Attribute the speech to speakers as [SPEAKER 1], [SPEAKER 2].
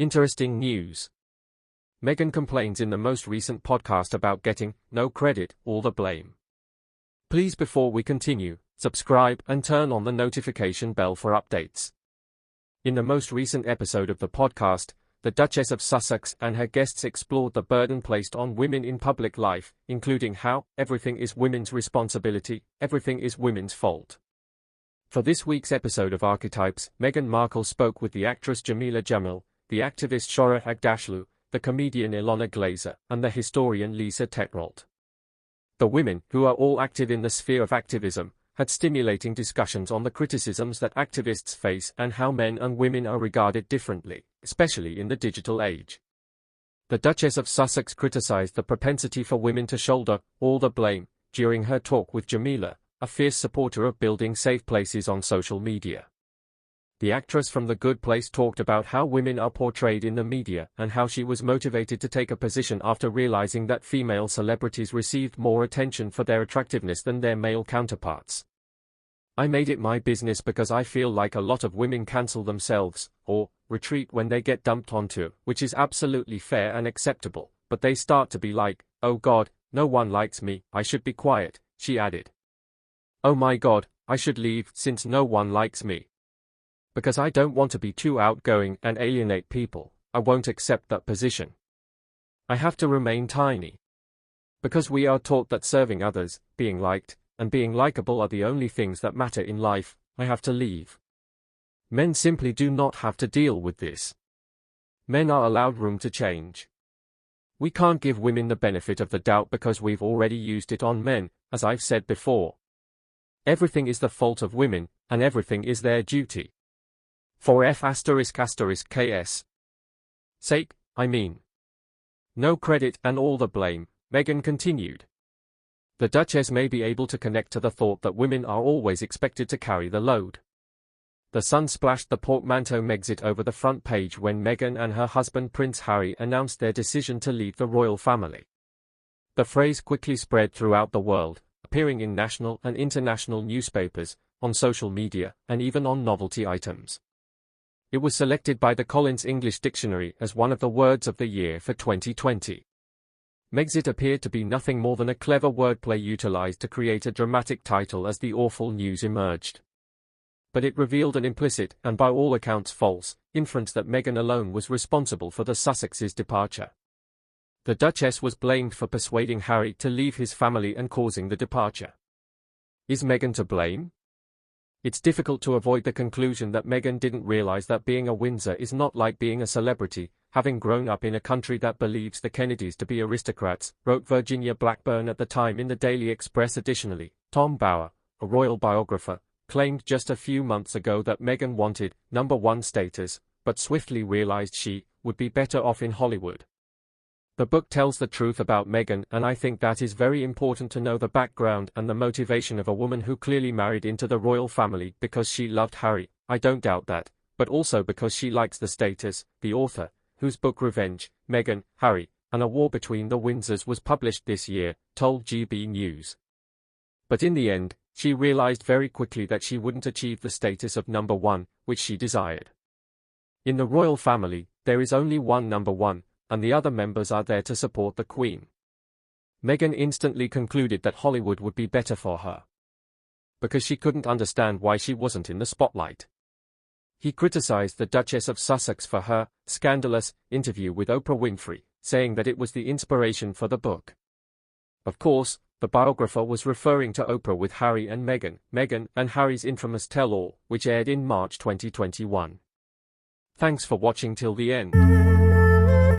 [SPEAKER 1] Interesting news. Meghan complains in the most recent podcast about getting no credit, all the blame. Please, before we continue, subscribe and turn on the notification bell for updates. In the most recent episode of the podcast, the Duchess of Sussex and her guests explored the burden placed on women in public life, including how everything is women's responsibility, everything is women's fault. For this week's episode of Archetypes, Meghan Markle spoke with the actress Jameela Jamil, the activist Shohreh Aghdashloo, the comedian Ilona Glazer, and the historian Lisa Tetrolt. The women, who are all active in the sphere of activism, had stimulating discussions on the criticisms that activists face and how men and women are regarded differently, especially in the digital age. The Duchess of Sussex criticized the propensity for women to shoulder all the blame during her talk with Jameela, a fierce supporter of building safe places on social media. The actress from The Good Place talked about how women are portrayed in the media and how she was motivated to take a position after realizing that female celebrities received more attention for their attractiveness than their male counterparts. I made it my business because I feel like a lot of women cancel themselves, or retreat when they get dumped onto, which is absolutely fair and acceptable, but they start to be like, oh God, no one likes me, I should be quiet, she added. Oh my God, I should leave since no one likes me. Because I don't want to be too outgoing and alienate people, I won't accept that position. I have to remain tiny. Because we are taught that serving others, being liked, and being likable are the only things that matter in life, I have to leave. Men simply do not have to deal with this. Men are allowed room to change. We can't give women the benefit of the doubt because we've already used it on men, as I've said before. Everything is the fault of women, and everything is their duty. For F*****KS sake, I mean. No credit and all the blame, Meghan continued. The Duchess may be able to connect to the thought that women are always expected to carry the load. The Sun splashed the portmanteau Megxit over the front page when Meghan and her husband Prince Harry announced their decision to leave the royal family. The phrase quickly spread throughout the world, appearing in national and international newspapers, on social media, and even on novelty items. It was selected by the Collins English Dictionary as one of the words of the year for 2020. Megxit appeared to be nothing more than a clever wordplay utilized to create a dramatic title as the awful news emerged. But it revealed an implicit, and by all accounts false, inference that Meghan alone was responsible for the Sussexes' departure. The Duchess was blamed for persuading Harry to leave his family and causing the departure. Is Meghan to blame? It's difficult to avoid the conclusion that Meghan didn't realize that being a Windsor is not like being a celebrity, having grown up in a country that believes the Kennedys to be aristocrats, wrote Virginia Blackburn at the time in the Daily Express. Additionally, Tom Bower, a royal biographer, claimed just a few months ago that Meghan wanted #1 status, but swiftly realized she would be better off in Hollywood. The book tells the truth about Meghan, and I think that is very important to know the background and the motivation of a woman who clearly married into the royal family because she loved Harry, I don't doubt that, but also because she likes the status. The author, whose book Revenge, Meghan, Harry, and a War Between the Windsors was published this year, told GB News. But in the end, she realized very quickly that she wouldn't achieve the status of #1, which she desired. In the royal family, there is only one #1, and the other members are there to support the Queen. Meghan instantly concluded that Hollywood would be better for her. Because she couldn't understand why she wasn't in the spotlight. He criticized the Duchess of Sussex for her scandalous interview with Oprah Winfrey, saying that it was the inspiration for the book. Of course, the biographer was referring to Oprah with Harry and Meghan, Meghan and Harry's infamous tell-all, which aired in March 2021. Thanks for watching till the end.